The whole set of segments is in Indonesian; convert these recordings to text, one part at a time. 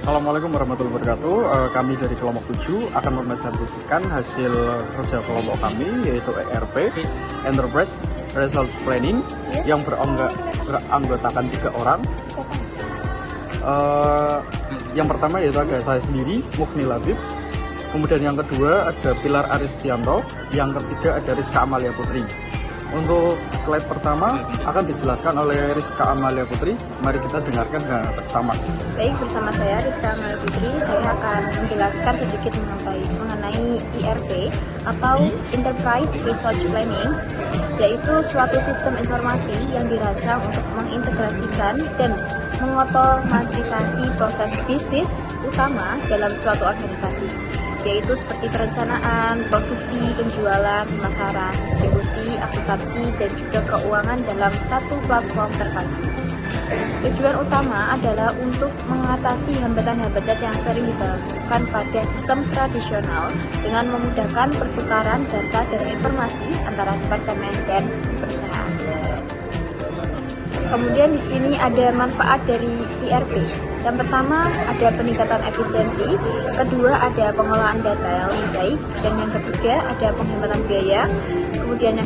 Assalamualaikum warahmatullahi wabarakatuh. Kami dari kelompok 7 akan mempresentasikan hasil kerja kelompok kami, yaitu ERP, Enterprise Resource Planning, yang beranggotakan 3 orang. Yang pertama yaitu ada saya sendiri, Mukni Labib. Kemudian yang kedua ada Pilar Aristianto. Yang ketiga ada Rizka Amalia Putri. Untuk slide pertama akan dijelaskan oleh Rizka Amalia Putri. Mari kita dengarkan dengan seksama. Baik, bersama saya Rizka Amalia Putri, saya akan menjelaskan sedikit mengenai ERP atau Enterprise Resource Planning, yaitu suatu sistem informasi yang dirancang untuk mengintegrasikan dan mengotomatisasi proses bisnis utama dalam suatu organisasi, yaitu seperti perencanaan, produksi, penjualan, pemasaran, distribusi, akuntansi, dan juga keuangan dalam satu platform terpadu. Tujuan utama adalah untuk mengatasi hambatan-hambatan yang sering dilakukan pada sistem tradisional dengan memudahkan pertukaran data dan informasi antara departemen dan perusahaan. Kemudian di sini ada manfaat dari ERP. Yang pertama ada peningkatan efisiensi, kedua ada pengolahan data yang lebih baik, dan yang ketiga ada penghematan biaya. Kemudian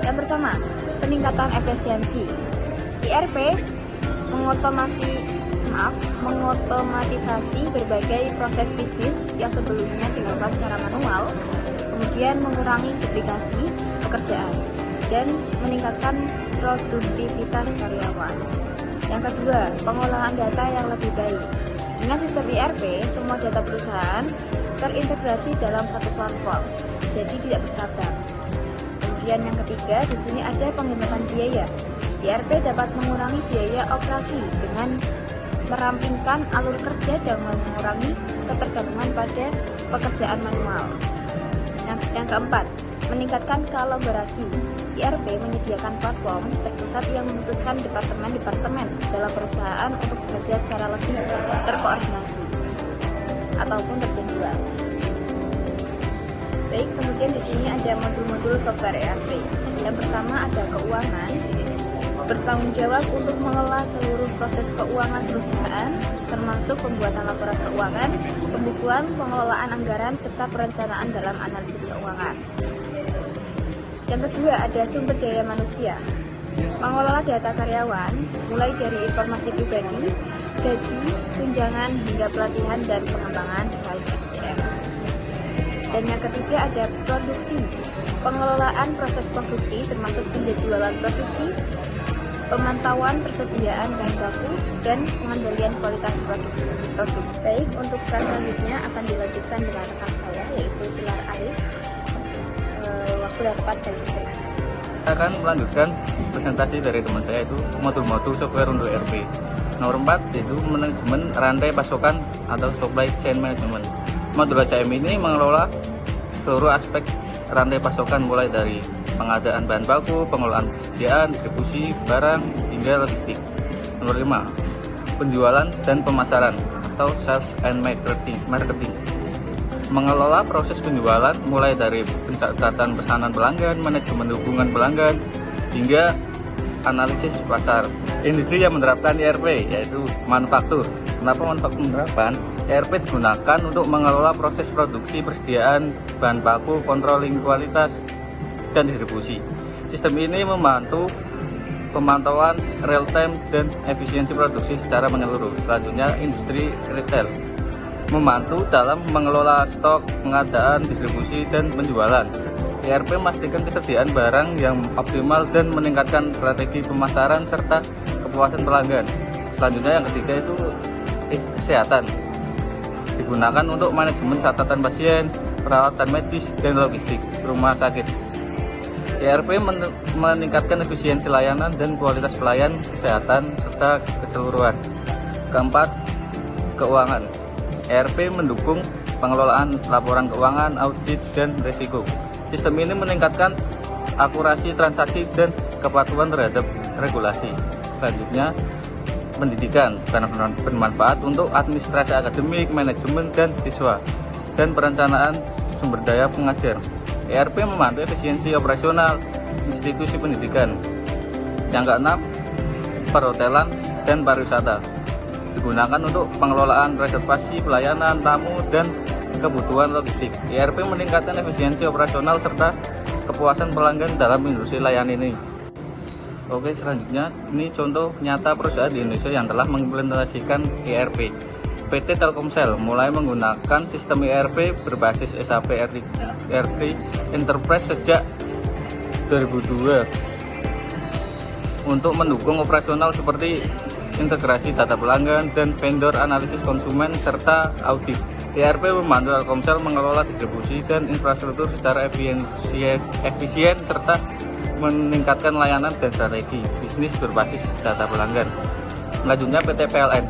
yang pertama, peningkatan efisiensi. ERP mengotomatisasi berbagai proses bisnis yang sebelumnya dilakukan secara manual, kemudian mengurangi duplikasi pekerjaan dan meningkatkan produktivitas karyawan. Yang kedua, pengolahan data yang lebih baik. Dengan sistem ERP, semua data perusahaan terintegrasi dalam satu platform, jadi tidak bercabang. Kemudian yang ketiga, di sini ada penghematan biaya. ERP dapat mengurangi biaya operasi dengan merampingkan alur kerja dan mengurangi ketergantungan pada pekerjaan manual. Yang keempat, meningkatkan kolaborasi. ERP menyediakan platform terpusat yang memutuskan departemen-departemen dalam perusahaan untuk bekerja secara lebih terkoordinasi ataupun terjadwal. Baik, kemudian di sini ada modul-modul software ERP. Yang pertama ada keuangan, bertanggung jawab untuk mengelola seluruh proses keuangan perusahaan, termasuk pembuatan laporan keuangan, pembukuan, pengelolaan anggaran, serta perencanaan dalam analisis keuangan. Yang kedua ada sumber daya manusia, mengelola data karyawan, mulai dari informasi pribadi, gaji, tunjangan, hingga pelatihan dan pengembangan terkait SDM. Dan yang ketiga ada produksi, pengelolaan proses produksi termasuk penjadwalan produksi, pemantauan persediaan bahan baku, dan pengendalian kualitas produksi. Baik, untuk selanjutnya akan dilanjutkan dengan rekan saya, yaitu Pilar Aris. Waktu dan tempat saya silakan. Saya akan melanjutkan presentasi dari teman saya, itu modul-modul software untuk ERP. Nomor 4 yaitu manajemen rantai pasokan atau supply chain management. Modul HCM ini mengelola seluruh aspek rantai pasokan mulai dari pengadaan bahan baku, pengelolaan persediaan, distribusi barang, hingga logistik. Nomor 5, penjualan dan pemasaran atau sales and marketing. Mengelola proses penjualan mulai dari pencatatan pesanan pelanggan, manajemen hubungan pelanggan, hingga analisis pasar. Industri yang menerapkan ERP yaitu manufaktur. Kenapa manufaktur menerapkan? ERP digunakan untuk mengelola proses produksi, persediaan bahan baku, controlling kualitas, dan distribusi. Sistem ini membantu pemantauan real time dan efisiensi produksi secara menyeluruh. Selanjutnya, industri retail membantu dalam mengelola stok, pengadaan, distribusi, dan penjualan. ERP memastikan kesediaan barang yang optimal dan meningkatkan strategi pemasaran serta kepuasan pelanggan. Selanjutnya yang ketiga itu kesehatan. Digunakan untuk manajemen catatan pasien, perawatan medis, dan logistik rumah sakit. ERP meningkatkan efisiensi layanan dan kualitas pelayan kesehatan serta keseluruhan. Keempat, keuangan. ERP mendukung pengelolaan laporan keuangan, audit, dan risiko. Sistem ini meningkatkan akurasi transaksi dan kepatuhan terhadap regulasi. Selanjutnya, pendidikan karena bermanfaat untuk administrasi akademik, manajemen, dan siswa, dan perencanaan sumber daya pengajar. ERP membantu efisiensi operasional institusi pendidikan. Yang keenam, perhotelan dan pariwisata. digunakan untuk pengelolaan reservasi, pelayanan tamu, dan kebutuhan logistik. ERP meningkatkan efisiensi operasional serta kepuasan pelanggan dalam industri layanan ini. Oke, selanjutnya ini contoh nyata perusahaan di Indonesia yang telah mengimplementasikan ERP. PT Telkomsel mulai menggunakan sistem ERP berbasis SAP ERP Enterprise sejak 2002 untuk mendukung operasional seperti integrasi data pelanggan dan vendor analisis konsumen serta audit. ERP membantu Telkomsel mengelola distribusi dan infrastruktur secara efisien serta meningkatkan layanan dan strategi bisnis berbasis data pelanggan. Selanjutnya PT PLN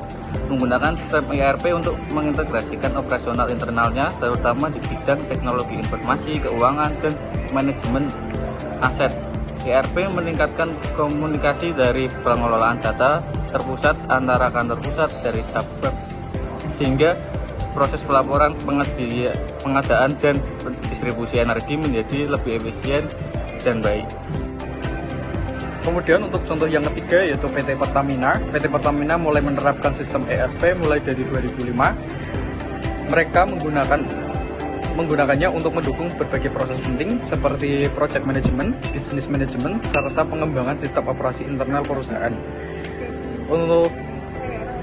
menggunakan sistem ERP untuk mengintegrasikan operasional internalnya, terutama di bidang teknologi informasi, keuangan, dan manajemen aset. ERP meningkatkan komunikasi dari pengelolaan data terpusat antara kantor pusat dari cabang, sehingga proses pelaporan, pengadaan, dan distribusi energi menjadi lebih efisien dan baik. Kemudian untuk contoh yang ketiga yaitu PT Pertamina. PT Pertamina mulai menerapkan sistem ERP mulai dari 2005. Mereka menggunakannya untuk mendukung berbagai proses penting seperti project management, business management, serta pengembangan sistem operasi internal perusahaan. Untuk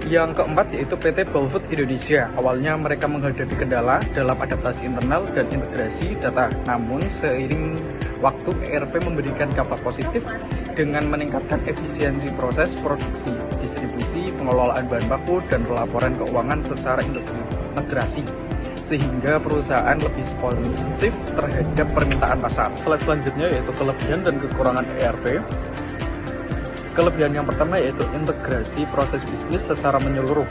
yang keempat yaitu PT Ballfood Indonesia. Awalnya mereka menghadapi kendala dalam adaptasi internal dan integrasi data. Namun seiring waktu ERP memberikan dampak positif dengan meningkatkan efisiensi proses produksi, distribusi, pengelolaan bahan baku, dan pelaporan keuangan secara integrasi, sehingga perusahaan lebih responsif terhadap permintaan pasar. Slide selanjutnya yaitu kelebihan dan kekurangan ERP. Kelebihan yang pertama yaitu integrasi proses bisnis secara menyeluruh,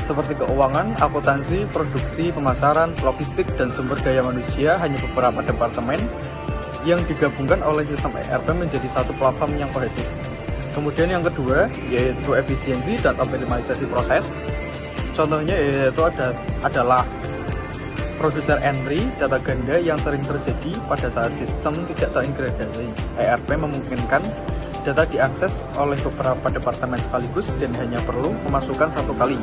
seperti keuangan, akuntansi, produksi, pemasaran, logistik, dan sumber daya manusia. Hanya beberapa departemen yang digabungkan oleh sistem ERP menjadi satu platform yang kohesif. Kemudian yang kedua yaitu efisiensi dan optimalisasi proses. Contohnya yaitu adalah produser entry data ganda yang sering terjadi pada saat sistem tidak terintegrasi. ERP memungkinkan data diakses oleh beberapa departemen sekaligus dan hanya perlu memasukkan satu kali.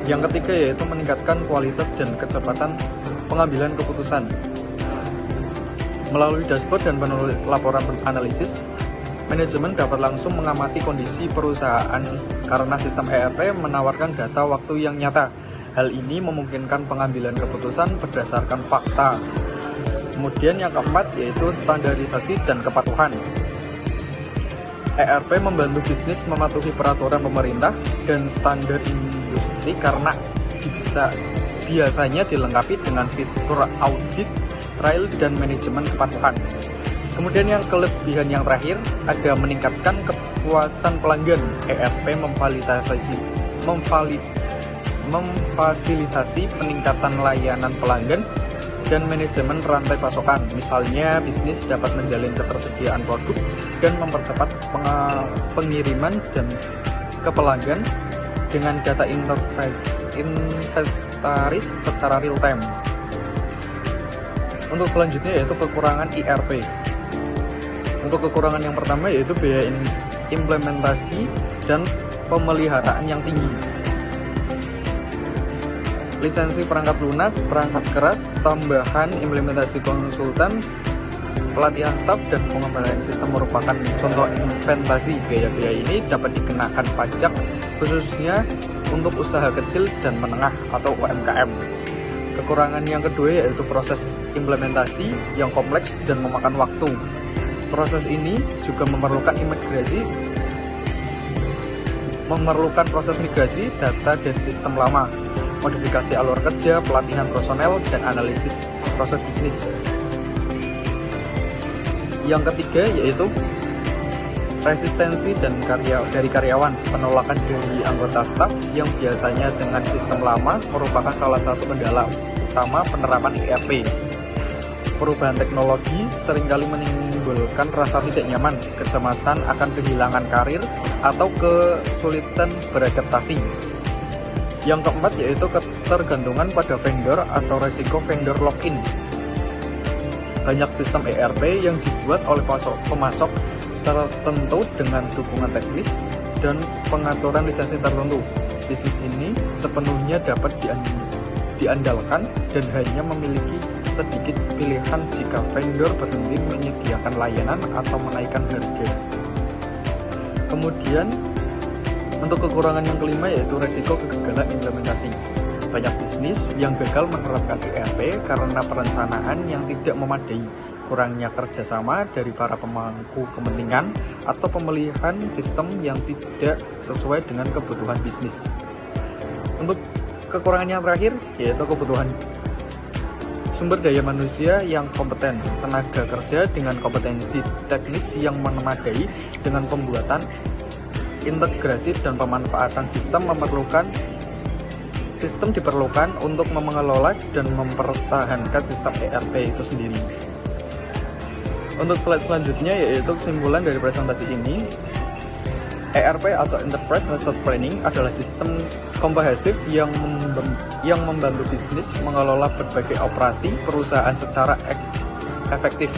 Yang ketiga yaitu meningkatkan kualitas dan kecepatan pengambilan keputusan. Melalui dashboard dan laporan analisis, manajemen dapat langsung mengamati kondisi perusahaan karena sistem ERP menawarkan data waktu yang nyata. Hal ini memungkinkan pengambilan keputusan berdasarkan fakta. Kemudian yang keempat yaitu standarisasi dan kepatuhan. ERP membantu bisnis mematuhi peraturan pemerintah dan standar industri karena biasanya dilengkapi dengan fitur audit, trial, dan manajemen kepatuhan. Kemudian yang kelebihan yang terakhir ada meningkatkan kepuasan pelanggan. ERP memfasilitasi peningkatan layanan pelanggan dan manajemen rantai pasokan. Misalnya, bisnis dapat menjalin ketersediaan produk dan mempercepat pengiriman dan ke pelanggan dengan data inventaris secara real time. Untuk selanjutnya yaitu kekurangan ERP. Untuk kekurangan yang pertama yaitu biaya implementasi dan pemeliharaan yang tinggi. Lisensi perangkat lunak, perangkat keras, tambahan implementasi konsultan, pelatihan staf, dan pengembangan sistem merupakan contoh investasi. Biaya-biaya ini dapat dikenakan pajak khususnya untuk usaha kecil dan menengah atau UMKM. Kekurangan yang kedua yaitu proses implementasi yang kompleks dan memakan waktu. Proses ini juga memerlukan proses migrasi data dari sistem lama, modifikasi alur kerja, pelatihan personel, dan analisis proses bisnis. Yang ketiga yaitu resistensi dari karyawan. Penolakan dari anggota staf yang biasanya dengan sistem lama merupakan salah satu kendala utama penerapan ERP. Perubahan teknologi seringkali menimbulkan rasa tidak nyaman, kecemasan akan kehilangan karir, atau kesulitan beradaptasi. Yang keempat yaitu ketergantungan pada vendor atau resiko vendor lock-in. Banyak sistem ERP yang dibuat oleh pemasok tertentu dengan dukungan teknis dan pengaturan lisensi tertentu. Bisnis ini sepenuhnya dapat diandalkan dan hanya memiliki sedikit pilihan jika vendor berhenti menyediakan layanan atau menaikkan harga. Kemudian untuk kekurangan yang kelima yaitu resiko kegagalan implementasi. Banyak bisnis yang gagal menerapkan ERP karena perencanaan yang tidak memadai, kurangnya kerjasama dari para pemangku kepentingan, atau pemilihan sistem yang tidak sesuai dengan kebutuhan bisnis. Untuk kekurangan yang terakhir yaitu kebutuhan sumber daya manusia yang kompeten, tenaga kerja dengan kompetensi teknis yang memadai dengan pembuatan, integrasi dan pemanfaatan sistem diperlukan untuk mengelola dan mempertahankan sistem ERP itu sendiri. Untuk slide selanjutnya yaitu kesimpulan dari presentasi ini, ERP atau Enterprise Resource Planning adalah sistem komprehensif yang membantu bisnis mengelola berbagai operasi perusahaan secara efektif.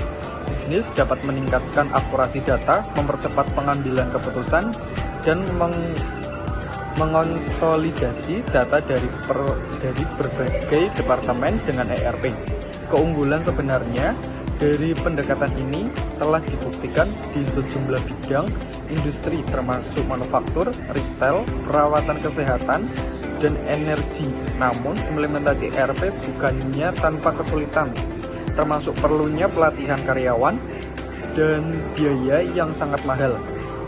Bisnis dapat meningkatkan akurasi data, mempercepat pengambilan keputusan, dan mengonsolidasi data dari berbagai departemen dengan ERP. Keunggulan sebenarnya dari pendekatan ini telah dibuktikan di sejumlah bidang industri termasuk manufaktur, retail, perawatan kesehatan, dan energi. Namun implementasi ERP bukannya tanpa kesulitan, termasuk perlunya pelatihan karyawan dan biaya yang sangat mahal.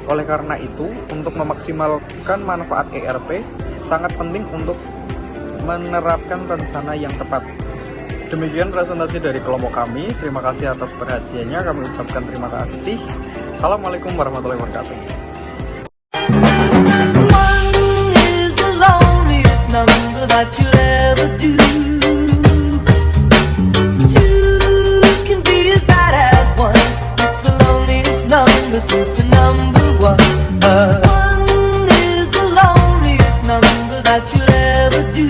Oleh karena itu, untuk memaksimalkan manfaat ERP, sangat penting untuk menerapkan rencana yang tepat. Demikian presentasi dari kelompok kami. Terima kasih atas perhatiannya. Kami ucapkan terima kasih. Assalamualaikum warahmatullahi wabarakatuh. One is the loneliest number that you'll